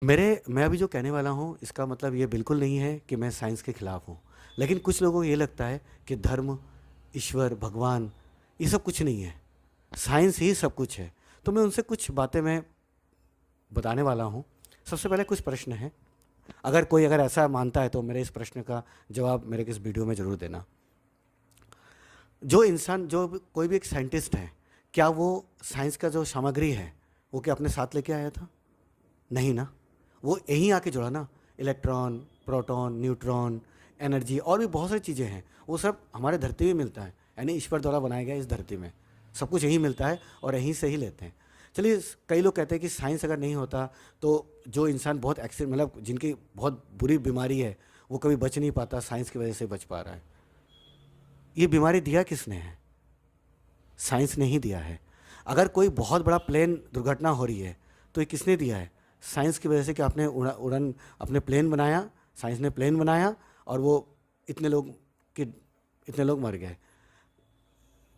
मैं अभी जो कहने वाला हूँ इसका मतलब ये बिल्कुल नहीं है कि मैं साइंस के खिलाफ हूँ। लेकिन कुछ लोगों को ये लगता है कि धर्म, ईश्वर, भगवान ये सब कुछ नहीं है। साइंस ही सब कुछ है। तो मैं उनसे कुछ बातें मैं बताने वाला हूँ। सबसे पहले कुछ प्रश्न हैं। अगर ऐसा मानता है तो मेरे इस प्रश्न का जवाब मेरे किस वीडियो में ज़रूर देना। कोई भी एक साइंटिस्ट है, क्या वो साइंस का जो सामग्री है, वो क्या अपने साथ लेके आया था? नहीं ना। वो यहीं आके जुड़ा ना। इलेक्ट्रॉन, प्रोटॉन, न्यूट्रॉन, एनर्जी और भी बहुत सारी चीज़ें हैं, वो सब हमारे धरती में मिलता है। यानी ईश्वर द्वारा बनाया गया इस धरती में सब कुछ यहीं मिलता है और यहीं से ही लेते हैं। चलिए, कई लोग कहते हैं कि साइंस अगर नहीं होता तो जो इंसान बहुत एक्सीडेंट मतलब जिनकी बहुत बुरी बीमारी है वो कभी बच नहीं पाता, साइंस की वजह से बच पा रहा है। ये बीमारी दिया किसने है? साइंस ने ही दिया है। अगर कोई बहुत बड़ा प्लेन दुर्घटना हो रही है तो ये किसने दिया है? साइंस की वजह से। कि आपने उड़न अपने प्लेन बनाया, साइंस ने प्लेन बनाया और वो इतने लोग कि इतने लोग मर गए।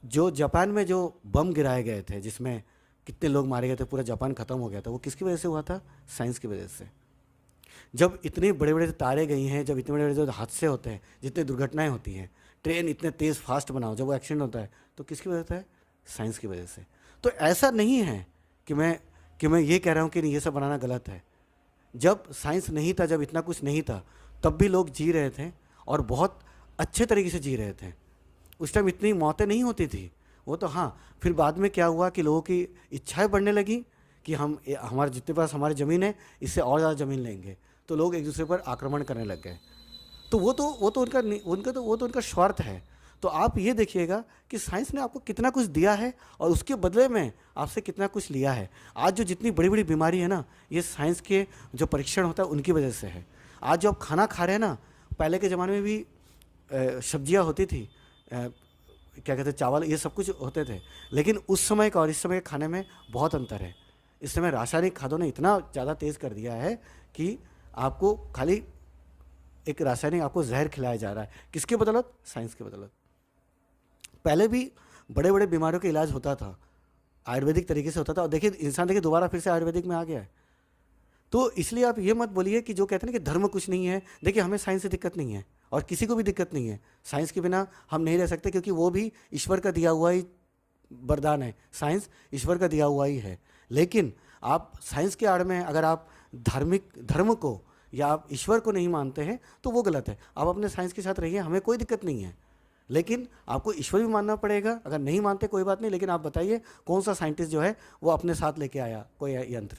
जो जापान में जो बम गिराए गए थे जिसमें कितने लोग मारे गए थे, पूरा जापान ख़त्म हो गया था, वो किसकी वजह से हुआ था? साइंस की वजह से। जब इतने बड़े बड़े तारे गई हैं, जब इतने बड़े बड़े जो हादसे होते हैं, जितनी दुर्घटनाएं होती हैं, ट्रेन इतने तेज़ फास्ट बनाओ, जब वो एक्सीडेंट होता है तो किसकी वजह से है? साइंस की वजह से। तो ऐसा नहीं है कि मैं ये कह रहा हूँ कि ये सब बनाना गलत है। जब साइंस नहीं था, जब इतना कुछ नहीं था, तब भी लोग जी रहे थे और बहुत अच्छे तरीके से जी रहे थे। उस टाइम इतनी मौतें नहीं होती थी। वो तो हाँ, फिर बाद में क्या हुआ कि लोगों की इच्छाएं बढ़ने लगी कि हमारे जितने पास हमारी ज़मीन है इससे और ज़्यादा ज़मीन लेंगे, तो लोग एक दूसरे पर आक्रमण करने लग गए। तो वो तो उनका स्वार्थ है। तो आप ये देखिएगा कि साइंस ने आपको कितना कुछ दिया है और उसके बदले में आपसे कितना कुछ लिया है। आज जो जितनी बड़ी बड़ी बीमारी है ना, ये साइंस के जो परीक्षण होता है उनकी वजह से है। आज जो आप खाना खा रहे हैं ना, पहले के ज़माने में भी सब्जियां होती थी, क्या कहते हैं, चावल, ये सब कुछ होते थे। लेकिन उस समय का और इस समय के खाने में बहुत अंतर है। इस समय रासायनिक खादों ने इतना ज़्यादा तेज़ कर दिया है कि आपको खाली एक रासायनिक आपको जहर खिलाया जा रहा है। किसके बदौलत? साइंस के बदौलत। पहले भी बड़े बड़े बीमारियों का इलाज होता था, आयुर्वेदिक तरीके से होता था। और देखिए, इंसान देखिए दोबारा फिर से आयुर्वेदिक में आ गया है। तो इसलिए आप ये मत बोलिए कि जो कहते हैं ना कि धर्म कुछ नहीं है। देखिए, हमें साइंस से दिक्कत नहीं है और किसी को भी दिक्कत नहीं है। साइंस के बिना हम नहीं रह सकते, क्योंकि वो भी ईश्वर का दिया हुआ ही वरदान है। साइंस ईश्वर का दिया हुआ ही है। लेकिन आप साइंस के आड़ में अगर आप धार्मिक धर्म को या आप ईश्वर को नहीं मानते हैं तो वो गलत है। आप अपने साइंस के साथ रहिए, हमें कोई दिक्कत नहीं है। लेकिन आपको ईश्वर भी मानना पड़ेगा। अगर नहीं मानते कोई बात नहीं, लेकिन आप बताइए कौन सा साइंटिस्ट जो है वो अपने साथ लेके आया कोई यंत्र?